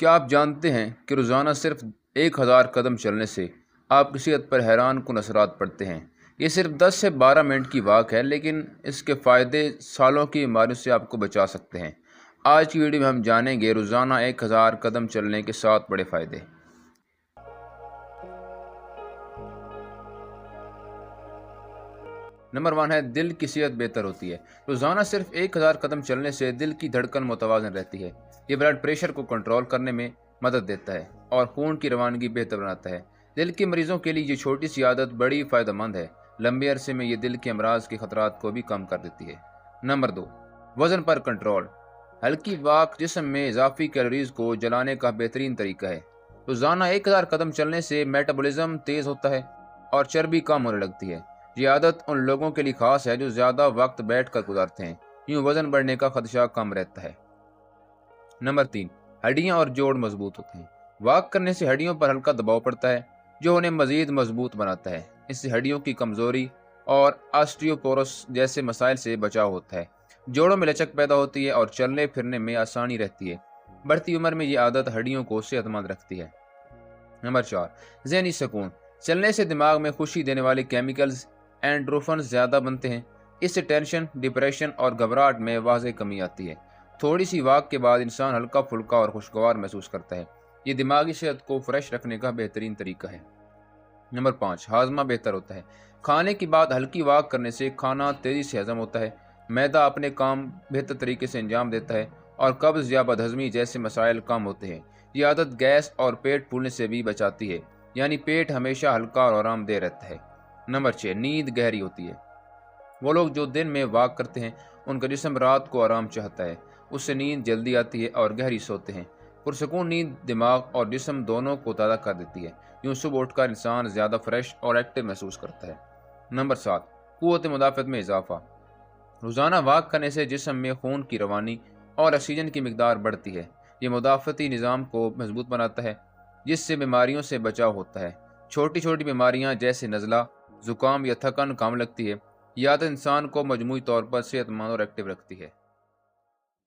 کیا آپ جانتے ہیں کہ روزانہ صرف 1000 قدم چلنے سے آپ کی صحت پر حیران کن اثرات پڑتے ہیں؟ یہ صرف 10 سے 12 منٹ کی واک ہے، لیکن اس کے فائدے سالوں کی بیماریوں سے آپ کو بچا سکتے ہیں۔ آج کی ویڈیو میں ہم جانیں گے روزانہ 1000 قدم چلنے کے 7 بڑے فائدے۔ نمبر 1 ہے دل کی صحت بہتر ہوتی ہے۔ روزانہ صرف 1000 قدم چلنے سے دل کی دھڑکن متوازن رہتی ہے۔ یہ بلڈ پریشر کو کنٹرول کرنے میں مدد دیتا ہے اور خون کی روانگی بہتر بناتا ہے۔ دل کے مریضوں کے لیے یہ چھوٹی سی عادت بڑی فائدہ مند ہے۔ لمبے عرصے میں یہ دل کے امراض کے خطرات کو بھی کم کر دیتی ہے۔ نمبر 2، وزن پر کنٹرول۔ ہلکی واک جسم میں اضافی کیلوریز کو جلانے کا بہترین طریقہ ہے۔ روزانہ 1000 قدم چلنے سے میٹابولزم تیز ہوتا ہے اور چربی کم ہونے لگتی ہے۔ یہ عادت ان لوگوں کے لیے خاص ہے جو زیادہ وقت بیٹھ کر گزارتے ہیں، یوں وزن بڑھنے کا خدشہ کم رہتا ہے۔ نمبر 3، ہڈیاں اور جوڑ مضبوط ہوتے ہیں۔ واک کرنے سے ہڈیوں پر ہلکا دباؤ پڑتا ہے جو انہیں مزید مضبوط بناتا ہے۔ اس سے ہڈیوں کی کمزوری اور آسٹیوپوروس جیسے مسائل سے بچاؤ ہوتا ہے۔ جوڑوں میں لچک پیدا ہوتی ہے اور چلنے پھرنے میں آسانی رہتی ہے۔ بڑھتی عمر میں یہ عادت ہڈیوں کو صحت مند رکھتی ہے۔ نمبر 4، ذہنی سکون۔ چلنے سے دماغ میں خوشی دینے والے کیمیکلز اینڈروفنز زیادہ بنتے ہیں۔ اس سے ٹینشن، ڈپریشن اور گھبراہٹ میں واضح کمی آتی ہے۔ تھوڑی سی واک کے بعد انسان ہلکا پھلکا اور خوشگوار محسوس کرتا ہے۔ یہ دماغی صحت کو فریش رکھنے کا بہترین طریقہ ہے۔ نمبر 5، ہاضمہ بہتر ہوتا ہے۔ کھانے کے بعد ہلکی واک کرنے سے کھانا تیزی سے ہضم ہوتا ہے، معدہ اپنے کام بہتر طریقے سے انجام دیتا ہے اور قبض یا بدہضمی جیسے مسائل کم ہوتے ہیں۔ یہ عادت گیس اور پیٹ پھولنے سے بھی بچاتی ہے، یعنی پیٹ ہمیشہ ہلکا اور آرام دہ رہتا ہے۔ نمبر 6، نیند گہری ہوتی ہے۔ وہ لوگ جو دن میں واک کرتے ہیں ان کا جسم رات کو آرام چاہتا ہے، اس سے نیند جلدی آتی ہے اور گہری سوتے ہیں۔ پرسکون نیند دماغ اور جسم دونوں کو تازہ کر دیتی ہے، یوں صبح اٹھ کر انسان زیادہ فریش اور ایکٹیو محسوس کرتا ہے۔ نمبر 7، قوت مدافعت میں اضافہ۔ روزانہ واک کرنے سے جسم میں خون کی روانی اور آکسیجن کی مقدار بڑھتی ہے۔ یہ مدافعتی نظام کو مضبوط بناتا ہے جس سے بیماریوں سے بچاؤ ہوتا ہے۔ چھوٹی چھوٹی بیماریاں جیسے نزلہ، زکام یا تھکن کم لگتی ہے۔ یہ عادت انسان کو مجموعی طور پر صحت مند اور ایکٹیو رکھتی ہے۔